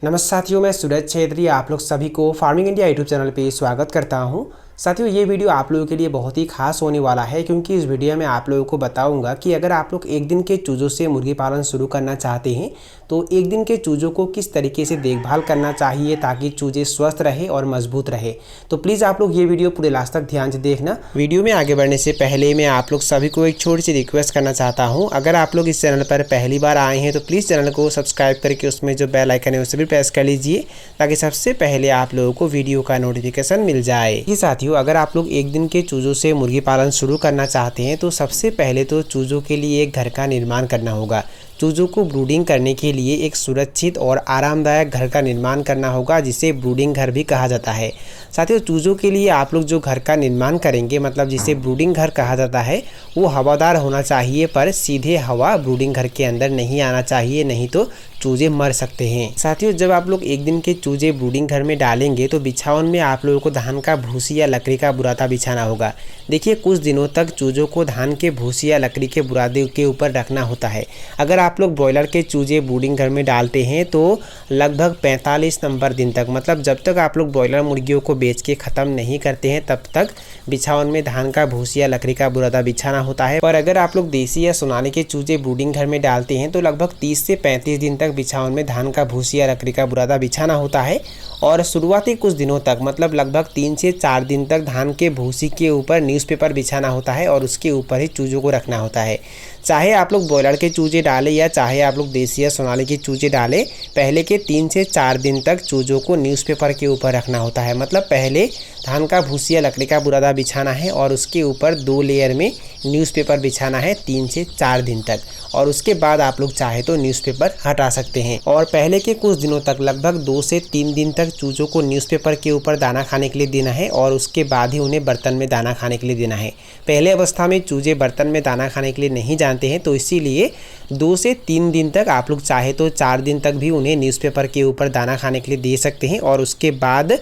नमस्कार साथियों, मैं सूरज छेत्री आप लोग सभी को फार्मिंग इंडिया यूट्यूब चैनल पे स्वागत करता हूं। साथियों, ये वीडियो आप लोगों के लिए बहुत ही खास होने वाला है क्योंकि इस वीडियो में आप लोगों को बताऊंगा कि अगर आप लोग एक दिन के चूज़ों से मुर्गी पालन शुरू करना चाहते हैं तो एक दिन के चूज़ों को किस तरीके से देखभाल करना चाहिए ताकि चूज़े स्वस्थ रहे और मजबूत रहे। तो प्लीज़ आप लोग ये वीडियो पूरे लास्ट तक ध्यान से देखना। वीडियो में आगे बढ़ने से पहले मैं आप लोग सभी को एक छोटी सी रिक्वेस्ट करना चाहता हूँ। अगर आप लोग इस चैनल पर पहली बार आए हैं तो प्लीज़ चैनल को सब्सक्राइब करके उसमें जो बेल आइकन है उसे भी प्रेस कर लीजिए ताकि सबसे पहले आप लोगों को वीडियो का नोटिफिकेशन मिल जाए। ये साथियों, अगर आप लोग एक दिन के चूज़ों से मुर्गी पालन शुरू करना चाहते हैं तो सबसे पहले तो चूज़ों के लिए एक घर का निर्माण करना होगा। चूज़ों को ब्रूडिंग करने के लिए एक सुरक्षित और आरामदायक घर का निर्माण करना होगा जिसे ब्रूडिंग घर भी कहा जाता है। साथियों, चूज़ों के लिए आप लोग जो घर का निर्माण करेंगे मतलब जिसे ब्रूडिंग घर कहा जाता है वो हवादार होना चाहिए, पर सीधे हवा ब्रूडिंग घर के अंदर नहीं आना चाहिए, नहीं तो चूज़े मर सकते हैं। साथियों, जब आप लोग एक दिन के चूज़े ब्रूडिंग घर में डालेंगे तो बिछावन में आप लोगों को धान का भूसी या लकड़ी का बुरादा बिछाना होगा। देखिए, कुछ दिनों तक चूज़ों को धान के भूसी या लकड़ी के बुरादे के ऊपर रखना होता है। अगर आप लोग ब्रॉयलर के चूज़े ब्रूडिंग घर में डालते हैं तो लगभग 45 नंबर दिन तक, मतलब जब तक आप लोग ब्रॉयलर मुर्गियों को बेच के ख़त्म नहीं करते हैं तब तक बिछावन में धान का भूसी या लकड़ी का बुरादा बिछाना होता है। पर अगर आप लोग देसी या सोनाली के चूज़े ब्रूडिंग घर में डालते हैं तो लगभग 30 से 35 दिन तक बिछावन में धान का भूसी या लकड़ी का बुरादा बिछाना होता है। और शुरुआती कुछ दिनों तक मतलब लगभग 3 से 4 दिन तक धान के भूसी के ऊपर न्यूज़पेपर बिछाना होता है और उसके ऊपर ही चूज़ों को रखना होता है। चाहे आप लोग ब्रॉयलर के चूज़े डालें या चाहे आप लोग देसी या सोनाली के चूज़े डालें, पहले के 3 से 4 दिन तक चूज़ों को न्यूज़पेपर के ऊपर रखना होता है। मतलब पहले धान का भूसी या लकड़ी का बुरादा बिछाना है और उसके ऊपर 2 लेयर में न्यूज़पेपर बिछाना है 3 से 4 दिन तक, और उसके बाद आप लोग चाहे तो न्यूज़पेपर हटा सकते हैं। और पहले के कुछ दिनों तक लगभग 2 से 3 दिन तक चूज़ों को न्यूज़पेपर के ऊपर दाना खाने के लिए देना है और उसके बाद ही उन्हें बर्तन में दाना खाने के लिए देना है। पहले अवस्था में चूज़े बर्तन में दाना खाने के लिए नहीं जानते हैं, तो इसीलिए 2 से 3 दिन तक आप लोग चाहे तो 4 दिन तक भी उन्हें न्यूज़पेपर के ऊपर दाना खाने के लिए दे सकते हैं। और उसके बाद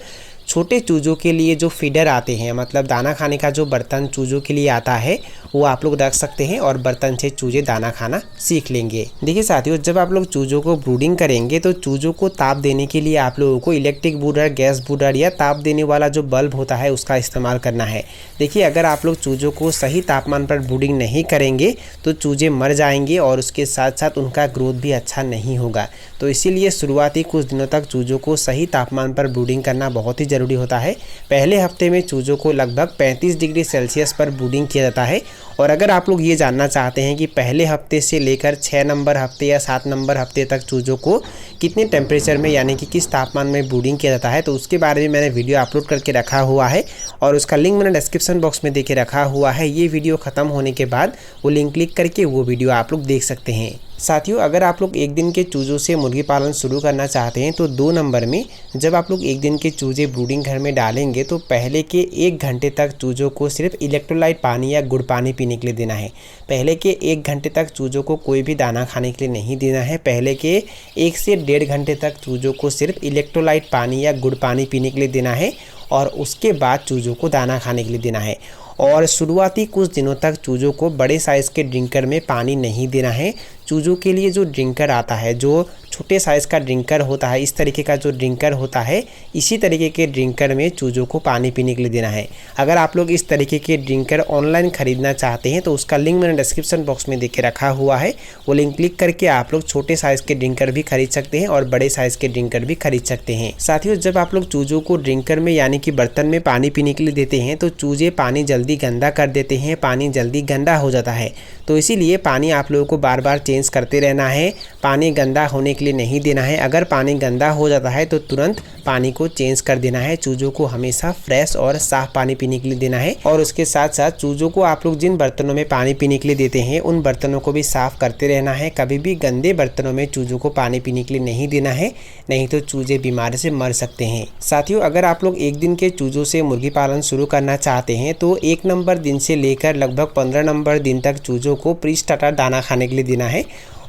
छोटे चूज़ों के लिए जो फीडर आते हैं, मतलब दाना खाने का जो बर्तन चूज़ों के लिए आता है, वो आप लोग रख सकते हैं और बर्तन से चूज़े दाना खाना सीख लेंगे। देखिए साथियों, जब आप लोग चूज़ों को ब्रूडिंग करेंगे तो चूज़ों को ताप देने के लिए आप लोगों को इलेक्ट्रिक ब्रूडर, गैस ब्रूडर या ताप देने वाला जो बल्ब होता है उसका इस्तेमाल करना है। देखिए, अगर आप लोग चूज़ों को सही तापमान पर ब्रूडिंग नहीं करेंगे तो चूज़े मर जाएंगे और उसके साथ साथ उनका ग्रोथ भी अच्छा नहीं होगा। तो इसीलिए शुरुआती कुछ दिनों तक चूज़ों को सही तापमान पर ब्रूडिंग करना बहुत ही ज़रूरी होता है। पहले हफ्ते में चूज़ों को लगभग 35 डिग्री सेल्सियस पर ब्रूडिंग किया जाता है। और अगर आप लोग ये जानना चाहते हैं कि पहले हफ्ते से लेकर 6 नंबर हफ्ते या 7 नंबर हफ्ते तक चूज़ों को कितने टेम्परेचर में यानी कि किस तापमान में ब्रूडिंग किया जाता है, तो उसके बारे में मैंने वीडियो अपलोड करके रखा हुआ है और उसका लिंक मैंने डिस्क्रिप्शन बॉक्स में देके रखा हुआ है। ये वीडियो ख़त्म होने के बाद वो लिंक क्लिक करके वो वीडियो आप लोग देख सकते हैं। साथियों, अगर आप लोग एक दिन के चूज़ों से मुर्गी पालन शुरू करना चाहते हैं तो 2 नंबर में जब आप लोग एक दिन के चूज़े ब्रूडिंग घर में डालेंगे तो पहले के 1 घंटे तक चूज़ों को सिर्फ इलेक्ट्रोलाइट पानी या गुड़ पानी पीने के लिए देना है। पहले के 1 घंटे तक चूज़ों को कोई भी दाना खाने के लिए नहीं देना है। पहले के 1 से 1.5 घंटे तक चूज़ों को सिर्फ इलेक्ट्रोलाइट पानी या गुड़ पानी पीने के लिए देना है और उसके बाद चूज़ों को दाना खाने के लिए देना है। और शुरुआती कुछ दिनों तक चूज़ों को बड़े साइज़ के ड्रिंकर में पानी नहीं देना है। चूज़ों के लिए जो ड्रिंकर आता है, जो छोटे साइज़ का ड्रिंकर होता है, इस तरीके का जो ड्रिंकर होता है, इसी तरीके के ड्रिंकर में चूज़ों को पानी पीने के लिए देना है। अगर आप लोग इस तरीके के ड्रिंकर ऑनलाइन ख़रीदना चाहते हैं तो उसका लिंक मैंने डिस्क्रिप्शन बॉक्स में देके रखा हुआ है। वो लिंक क्लिक करके आप लोग छोटे साइज़ के ड्रिंकर भी खरीद सकते हैं और बड़े साइज़ के ड्रिंकर भी खरीद सकते हैं। साथियों, जब आप लोग चूज़ों को ड्रिंकर में यानी कि बर्तन में पानी पीने के लिए देते हैं तो चूज़े पानी जल्दी गंदा कर देते हैं, पानी जल्दी गंदा हो जाता है। तो इसीलिए पानी आप लोगों को बार बार चेंज करते रहना है। पानी गंदा होने के लिए नहीं देना है। अगर पानी गंदा हो जाता है तो तुरंत पानी को चेंज कर देना है। चूज़ों को हमेशा फ्रेश और साफ़ पानी पीने के लिए देना है। और उसके साथ साथ चूज़ों को आप लोग जिन बर्तनों में पानी पीने के लिए देते हैं उन बर्तनों को भी साफ़ करते रहना है। कभी भी गंदे बर्तनों में चूज़ों को पानी पीने के लिए नहीं देना है, नहीं तो चूज़े बीमारी से मर सकते हैं। साथियों, अगर आप लोग एक दिन के चूज़ों से मुर्गी पालन शुरू करना चाहते हैं तो 1 नंबर दिन से लेकर लगभग 15 नंबर दिन तक चूज़ों को प्री स्टार्टर दाना खाने के लिए देना है।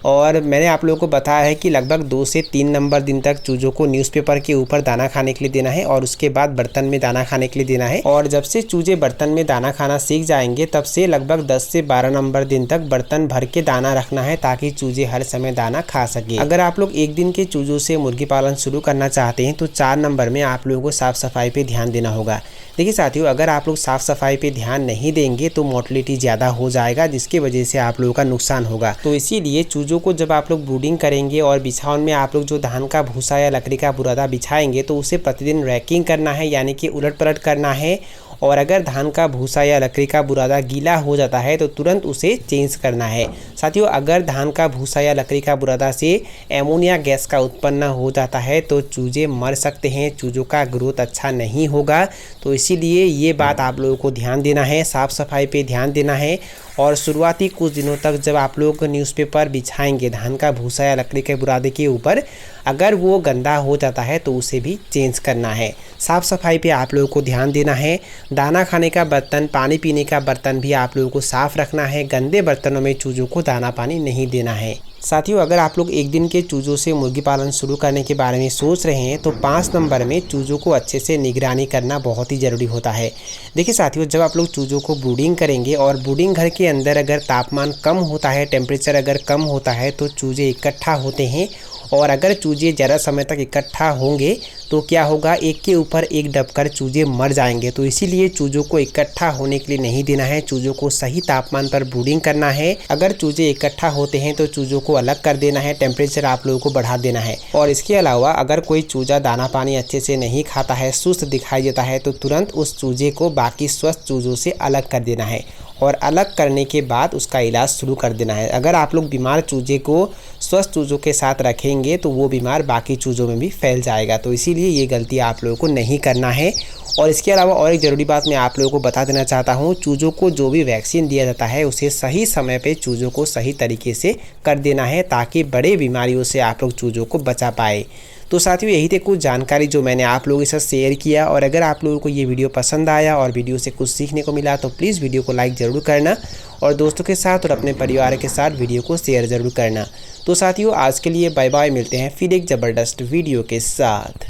और मैंने आप लोगों को बताया है कि लगभग 2 से 3 नंबर दिन तक चूज़ों को न्यूज़पेपर के ऊपर दाना खाने के लिए देना है और उसके बाद बर्तन में दाना खाने के लिए देना है। और जब से चूजे बर्तन में दाना खाना सीख जाएंगे तब से लगभग 10 से 12 नंबर दिन तक बर्तन भर के दाना रखना है ताकि चूजे हर समय दाना खा सके। अगर आप लोग एक दिन के चूजों से मुर्गी पालन शुरू करना चाहते हैं तो 4 नंबर में आप लोगों को साफ सफाई पे ध्यान देना होगा। देखिए साथियों, अगर आप लोग साफ सफाई पे ध्यान नहीं देंगे तो मोर्टेलिटी ज़्यादा हो जाएगा, जिसकी वजह से आप लोगों का नुकसान होगा। तो इसीलिए चूजों को जब आप लोग ब्रूडिंग करेंगे और बिछावन में आप लोग जो धान का भूसा या लकड़ी का बुरादा बिछाएंगे तो उसे प्रतिदिन रैकिंग करना है, यानी कि उलट पलट करना है। और अगर धान का भूसा या लकड़ी का बुरादा गीला हो जाता है तो तुरंत उसे चेंज करना है। साथियों, अगर धान का भूसा या लकड़ी का बुरादा से एमोनिया गैस का उत्पन्न हो जाता है तो चूजे मर सकते हैं, चूजों का ग्रोथ अच्छा नहीं होगा। तो इसीलिए ये बात आप लोगों को ध्यान देना है, साफ़ सफाई पे ध्यान देना है। और शुरुआती कुछ दिनों तक जब आप लोग न्यूज़पेपर बिछाएंगे धान का भूसा या लकड़ी के बुरादे के ऊपर, अगर वो गंदा हो जाता है तो उसे भी चेंज करना है। साफ़ सफाई पे आप लोगों को ध्यान देना है। दाना खाने का बर्तन, पानी पीने का बर्तन भी आप लोगों को साफ़ रखना है। गंदे बर्तनों में चूजों को दाना पानी नहीं देना है। साथियों, अगर आप लोग एक दिन के चूजों से मुर्गी पालन शुरू करने के बारे में सोच रहे हैं तो 5 नंबर में चूजों को अच्छे से निगरानी करना बहुत ही ज़रूरी होता है। देखिए साथियों, जब आप लोग चूजों को ब्रूडिंग करेंगे और ब्रूडिंग घर के अंदर अगर तापमान कम होता है, टेम्परेचर अगर कम होता है तो चूजे इकट्ठा होते हैं। और अगर चूजे ज़्यादा समय तक इकट्ठा होंगे तो क्या होगा, एक के ऊपर एक दबकर चूजे मर जाएंगे। तो इसीलिए चूजों को इकट्ठा होने के लिए नहीं देना है, चूजों को सही तापमान पर ब्रूडिंग करना है। अगर चूजे इकट्ठा होते हैं तो चूजों को अलग कर देना है, टेम्परेचर आप लोगों को बढ़ा देना है। और इसके अलावा अगर कोई चूजा दाना पानी अच्छे से नहीं खाता है, सुस्त दिखाई देता है तो तुरंत उस चूजे को बाकी स्वस्थ चूजों से अलग कर देना है और अलग करने के बाद उसका इलाज शुरू कर देना है। अगर आप लोग बीमार चूजे को स्वस्थ चूजों के साथ रखेंगे तो वो बीमार बाकी चूजों में भी फैल जाएगा। तो इसीलिए ये गलती आप लोगों को नहीं करना है। और इसके अलावा और एक ज़रूरी बात मैं आप लोगों को बता देना चाहता हूँ, चूजों को जो भी वैक्सीन दिया जाता है उसे सही समय पे चूजों को सही तरीके से कर देना है ताकि बड़े बीमारियों से आप लोग चूजों को बचा पाए। तो साथियों, यही थे कुछ जानकारी जो मैंने आप लोगों के साथ शेयर किया। और अगर आप लोगों को ये वीडियो पसंद आया और वीडियो से कुछ सीखने को मिला तो प्लीज़ वीडियो को लाइक ज़रूर करना और दोस्तों के साथ और अपने परिवार के साथ वीडियो को शेयर ज़रूर करना। तो साथियों, आज के लिए बाय बाय, मिलते हैं फिर एक ज़बरदस्त वीडियो के साथ।